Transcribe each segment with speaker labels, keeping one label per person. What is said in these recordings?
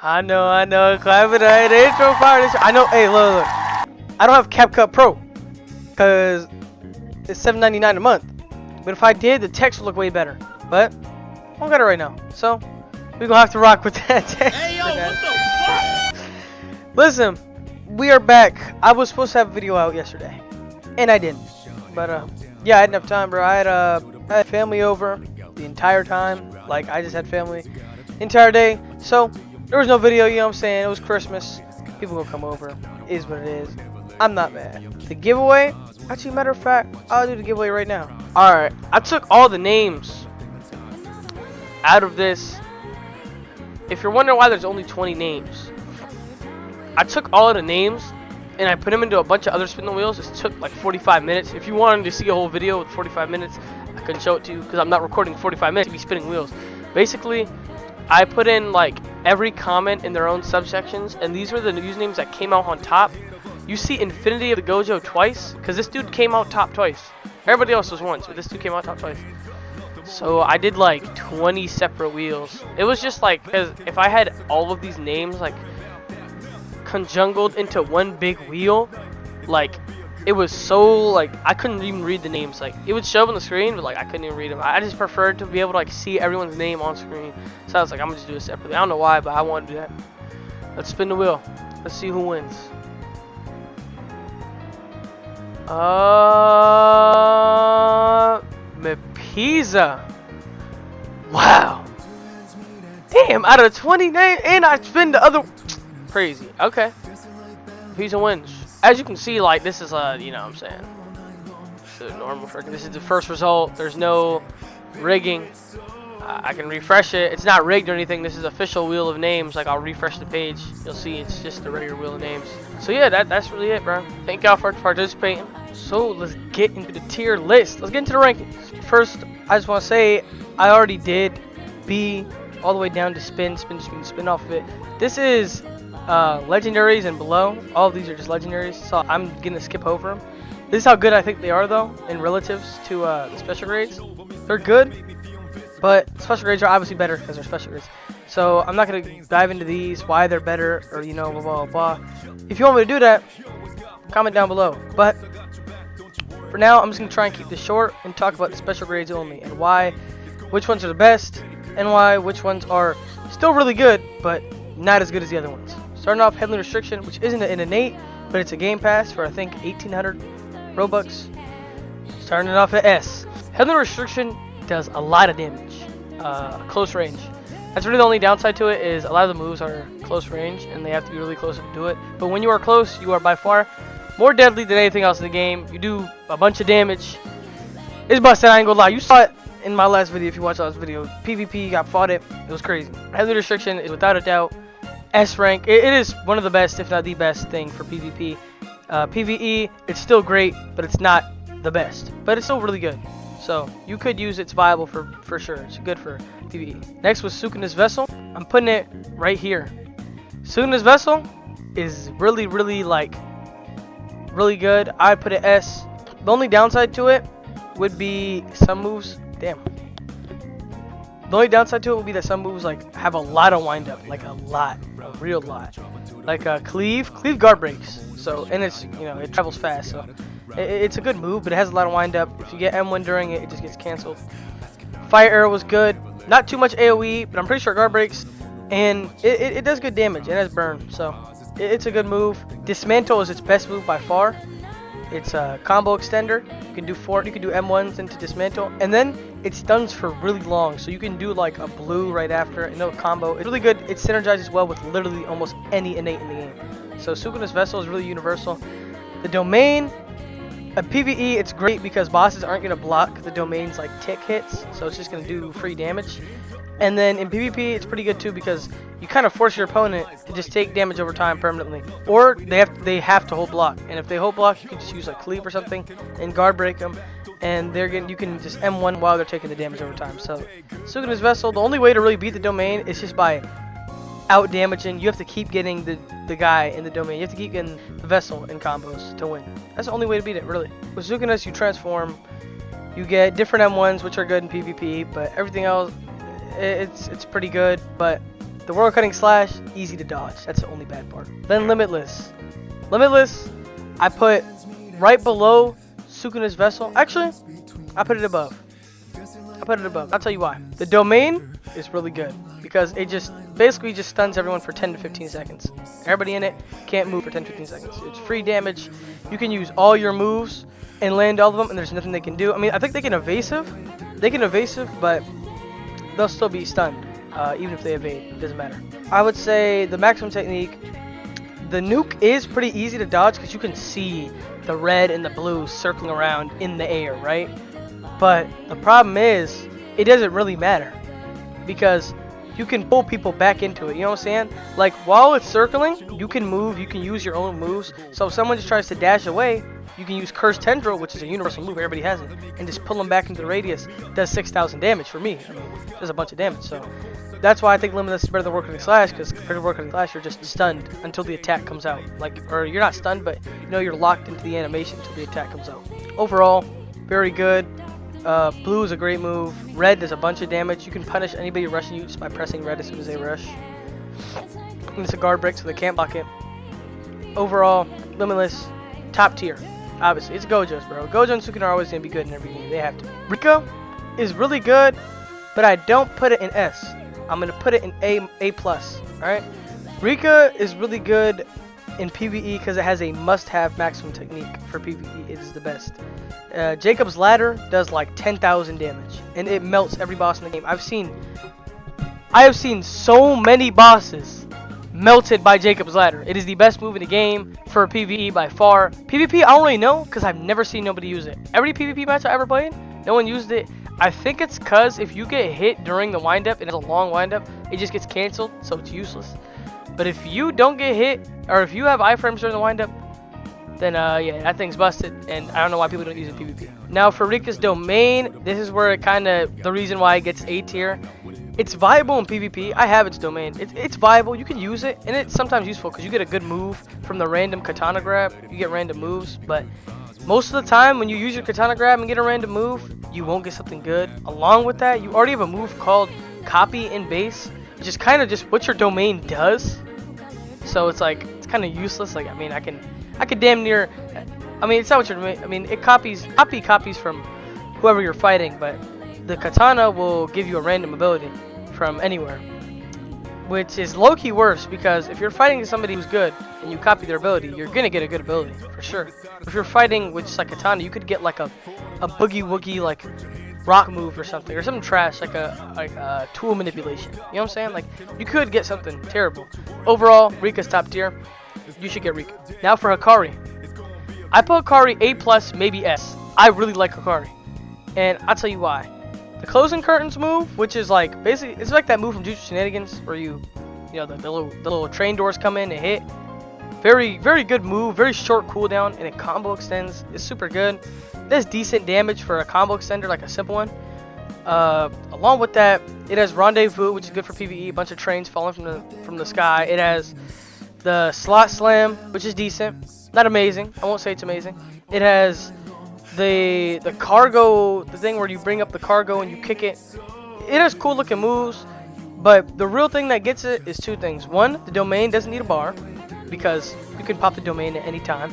Speaker 1: I know. Clap it up. Intro fire. I know. Hey, look. I don't have CapCut Pro because it's $7.99 a month. But if I did, the text would look way better. But I don't got it right now, so we're gonna have to rock with that text.
Speaker 2: Hey, yo, what the fuck?
Speaker 1: Listen, we are back. I was supposed to have a video out yesterday, and I didn't. But yeah, I had enough time, bro. I had family over the entire time. Like, I just had family the entire day, so there was no video. You know what I'm saying? It was Christmas. People gonna come over. It is what it is. I'm not mad. The giveaway, actually, matter of fact, I'll do the giveaway right now. All right, I took all the names out of this. If you're wondering why there's only 20 names, I took all of the names and I put them into a bunch of other spin the wheels. It took like 45 minutes. If you wanted to see a whole video with 45 minutes, I couldn't show it to you because I'm not recording 45 minutes to be spinning wheels. Basically, I put in like every comment in their own subsections, and these were the usernames that came out on top. You see Infinity of the Gojo twice because this dude came out top twice. Everybody else was once, but this dude came out top twice. So I did like 20 separate wheels. It was just like, because if I had all of these names like conjungled into one big wheel, like it was so like I couldn't even read the names. Like it would show up on the screen, but like I couldn't even read them. I just preferred to be able to like see everyone's name on screen. So I was like, I'm gonna just do it separately. I don't know why, but I want to do that. Let's spin the wheel. Let's see who wins. Pizza. Wow. Damn, out of 20 names, and I spin the other. Crazy. Okay. Pizza wins. As you can see, like, this is, you know what I'm saying. This is normal. This is the first result. There's no rigging. I can refresh it. It's not rigged or anything. This is official wheel of names. Like, I'll refresh the page. You'll see it's just the regular wheel of names. So, yeah, that's really it, bro. Thank y'all for participating. So, let's get into the tier list. Let's get into the rankings. First, I just want to say I already did B all the way down to spin off of it. This is legendaries and below. All of these are just legendaries, so I'm gonna skip over them. This is how good I think they are, though, in relatives to the special grades. They're good, but special grades are obviously better because they're special grades. So I'm not gonna dive into these, why they're better, or you know, blah blah blah. If you want me to do that, comment down below. But for now, I'm just gonna try and keep this short and talk about the special grades only and why, which ones are the best, and why which ones are still really good, but not as good as the other ones. Starting off, Heavenly Restriction, which isn't an innate, but it's a game pass for I think 1,800 Robux. Starting it off at S. Heavenly Restriction does a lot of damage, close range. That's really the only downside to it, is a lot of the moves are close range and they have to be really close to do it. But when you are close, you are by far more deadly than anything else in the game. You do a bunch of damage. It's busted, I ain't gonna lie. You saw it in my last video if you watched the last video. PvP, got fought it. It was crazy. Heavenly Restriction is without a doubt S rank. It is one of the best, if not the best thing for PvP. PvE, it's still great, but it's not the best. But it's still really good. So you could use it. It's viable for sure. It's good for PvE. Next was Sukuna's Vessle. I'm putting it right here. Sukuna's Vessle is really good. I put it S. The only downside to it would be some moves. Damn. The only downside to it would be that some moves like have a lot of wind up, like a real lot. Like cleave guard breaks. So, and it's, you know, it travels fast. So it's a good move, but it has a lot of wind up. If you get M1 during it, it just gets canceled. Fire Arrow was good. Not too much AoE, but I'm pretty sure guard breaks, and it does good damage. It has burn, so it's a good move. Dismantle is its best move by far. It's a combo extender. You can do M1s into Dismantle, and then it stuns for really long, so you can do like a blue right after, and no combo. It's really good. It synergizes well with literally almost any innate in the game. So Sukuna's Vessle is really universal. The domain, PvE, it's great because bosses aren't gonna block the domain's like tick hits, so it's just gonna do free damage. And then in PvP, it's pretty good too because you kind of force your opponent to just take damage over time permanently, or they have to hold block. And if they hold block, you can just use like cleave or something and guard break them, and you can just M1 while they're taking the damage over time. So Sukuna's Vessle, the only way to really beat the domain is just by out damaging. You have to keep getting the guy in the domain. You have to keep getting the Vessel in combos to win. That's the only way to beat it, really. With Sukuna's, you transform. You get different M1s, which are good in PvP, but everything else, it's pretty good. But The World Cutting Slash, easy to dodge. That's the only bad part. Then Limitless. Limitless, I put right below Sukuna's Vessle. Actually, I put it above. I'll tell you why. The domain is really good because it just basically just stuns everyone for 10 to 15 seconds. Everybody in it can't move for 10 to 15 seconds. It's free damage. You can use all your moves and land all of them, and there's nothing they can do. I mean, I think they can evasive. But they'll still be stunned, even if they evade. It doesn't matter. I would say the maximum technique, the nuke is pretty easy to dodge because you can see the red and the blue circling around in the air, right? But the problem is, it doesn't really matter because you can pull people back into it. You know what I'm saying? Like, while it's circling, you can move, you can use your own moves. So if someone just tries to dash away, you can use Cursed Tendril, which is a universal move, everybody has it, and just pull them back into the radius. Does 6,000 damage for me. I mean, does a bunch of damage. So that's why I think Limitless is better than World Cutting Slash, because compared to World Cutting Slash, you're just stunned until the attack comes out. Like, or you're not stunned, but you know you're locked into the animation until the attack comes out. Overall, very good. Blue is a great move. Red does a bunch of damage. You can punish anybody rushing you just by pressing red as soon as they rush. And it's a guard break, so they can't block it. Overall, Limitless, top tier. Obviously, it's Gojo's, bro. Gojo and Sukuna are always going to be good in every game. They have to. Rika is really good, but I don't put it in S. I'm going to put it in A+. Alright? Rika is really good in PvE because it has a must-have maximum technique for PvE. It is the best. Jacob's Ladder does like 10,000 damage, and it melts every boss in the game. I have seen so many bosses melted by Jacob's Ladder. It is the best move in the game for PvE by far. PvP, I don't really know because I've never seen nobody use it. Every PvP match I ever played, no one used it. I think it's because if you get hit during the windup, and it's a long windup, it just gets canceled, so it's useless. But if you don't get hit, or if you have iframes during the windup, then yeah, that thing's busted, and I don't know why people don't use it in PvP. Now for Rika's domain, this is where it the reason why it gets A tier. It's viable in PvP. I have its domain. It's viable. You can use it, and it's sometimes useful because you get a good move from the random katana grab. You get random moves, but most of the time when you use your katana grab and get a random move, you won't get something good. Along with that, you already have a move called copy in base, which is kind of just what your domain does. So it's like, it's kind of useless. Like, I mean, I could damn near, I mean, it's not what your domain, I mean, it copies from whoever you're fighting, but the katana will give you a random ability from anywhere, which is low-key worse because if you're fighting somebody who's good and you copy their ability, you're gonna get a good ability for sure. If you're fighting with just like katana, you could get like a boogie woogie like rock move or something trash like a tool manipulation. You know what I'm saying? Like, you could get something terrible. Overall, Rika's top tier. You should get Rika. Now for Hakari. I put Hakari A+, maybe S. I really like Hakari, and I'll tell you why. The closing curtains move, which is like basically, it's like that move from Jujutsu Shenanigans where you know, the little train doors come in and hit. Very, very good move. Very short cooldown, and it combo extends. It's super good. It does decent damage for a combo extender, like a simple one. Along with that, it has Rendezvous, which is good for PvE. A bunch of trains falling from the sky. It has the Slot Slam, which is decent. Not amazing. I won't say it's amazing. It has the cargo, the thing where you bring up the cargo and you kick it. It has cool looking moves, but the real thing that gets it is two things. One, the domain doesn't need a bar because you can pop the domain at any time.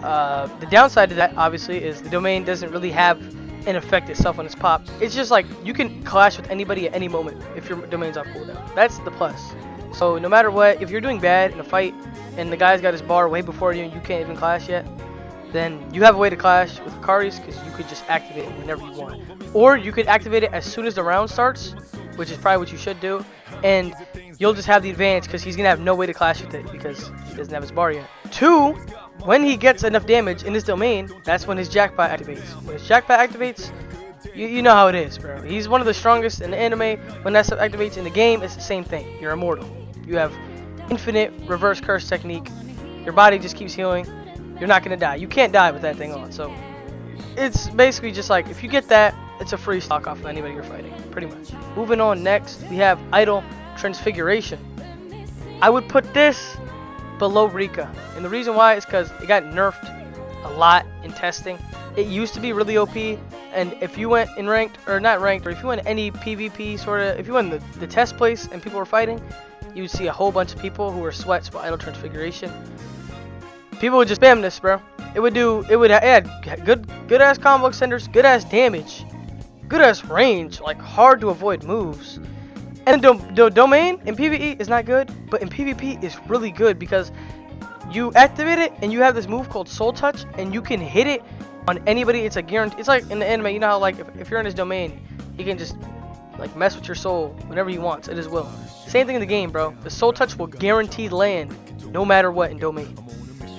Speaker 1: The downside to that, obviously, is the domain doesn't really have an effect itself when it's popped. It's just like you can clash with anybody at any moment if your domain's off cooldown. That's the plus. So no matter what, if you're doing bad in a fight and the guy's got his bar way before you and you can't even clash yet, then you have a way to clash with Hakari's because you could just activate it whenever you want. Or you could activate it as soon as the round starts, which is probably what you should do, and you'll just have the advantage because he's going to have no way to clash with it because he doesn't have his bar yet. Two, when he gets enough damage in his domain, that's when his jackpot activates. When his jackpot activates, you know how it is, bro. He's one of the strongest in the anime. When that stuff activates in the game, it's the same thing. You're immortal. You have infinite reverse curse technique. Your body just keeps healing. You're not going to die. You can't die with that thing on. So it's basically just like, if you get that, it's a free stock off of anybody you're fighting, pretty much. Moving on, next, we have Idol Transfiguration. I would put this below Rika. And the reason why is because it got nerfed a lot in testing. It used to be really OP. And if you went in ranked, or not ranked, or if you went any PvP sort of, if you went in the test place and people were fighting, you would see a whole bunch of people who were sweats for idle transfiguration. People would just spam this, bro. It had good ass combo extenders, good ass damage, good ass range, like hard to avoid moves. And the domain in PvE is not good, but in PvP is really good because you activate it and you have this move called Soul Touch, and you can hit it on anybody. It's a guarantee. It's like in the anime, you know how like if you're in his domain, he can just like mess with your soul whenever he wants at his will. Same thing in the game, bro. The Soul Touch will guaranteed land no matter what in domain.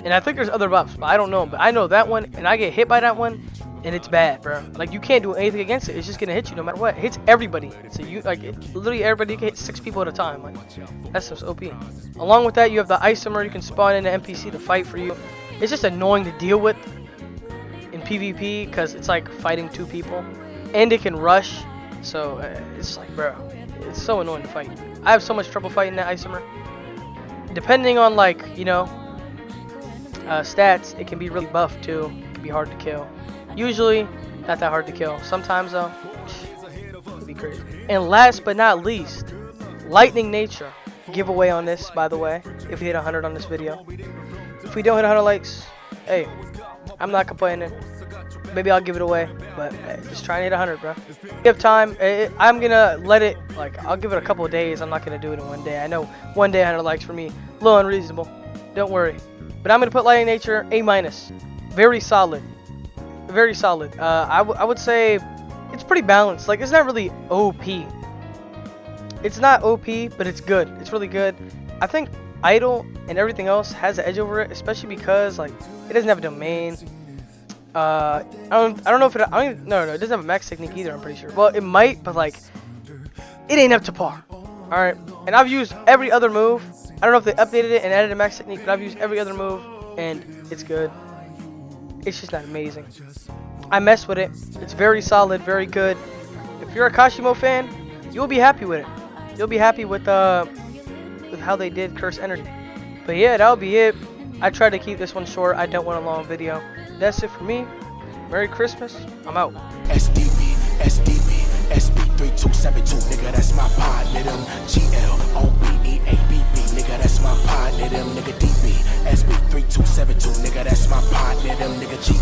Speaker 1: And I think there's other buffs, but I don't know. But I know that one, and I get hit by that one, and it's bad, bro. Like you can't do anything against it. It's just gonna hit you no matter what. It hits everybody. So you like literally everybody can hit 6 people at a time. Like that's just OP. Along with that, you have the Isomer. You can spawn in an NPC to fight for you. It's just annoying to deal with in PvP because it's like fighting 2 people, and it can rush. So it's like, bro, it's so annoying to fight. I have so much trouble fighting that Isomer. Depending on like, you know, stats, it can be really buff too. It can be hard to kill. Usually, not that hard to kill. Sometimes though, it can be crazy. And last but not least, Lightning Nature. Giveaway on this, by the way, if we hit 100 on this video. If we don't hit 100 likes, hey, I'm not complaining. Maybe I'll give it away, but hey, just try and hit 100, bro. Give time. I'm gonna let it, like, I'll give it a couple of days. I'm not gonna do it in one day. I know one day 100 likes for me, a little unreasonable. Don't worry. But I'm gonna put Lightning Nature A-. Very solid. Very solid. I would say it's pretty balanced. Like, it's not really OP. It's not OP, but it's good. It's really good. I think Idle and everything else has an edge over it, especially because like it doesn't have a domain. I don't know if it. No, it doesn't have a max technique either. I'm pretty sure. Well, it might, but like it ain't up to par. All right. And I've used every other move. I don't know if they updated it and added a max technique, but I've used every other move, and it's good. It's just not amazing. I mess with it. It's very solid, very good. If you're a Kashimo fan, you'll be happy with it. You'll be happy with how they did Curse Energy. But yeah, that'll be it. I tried to keep this one short. I don't want a long video. That's it for me. Merry Christmas. I'm out.
Speaker 2: SDP, SB3272, nigga, that's my pod, them GLOBEABB, nigga, that's my pod, them nigga DB, SB3272, nigga, that's my pod, them nigga G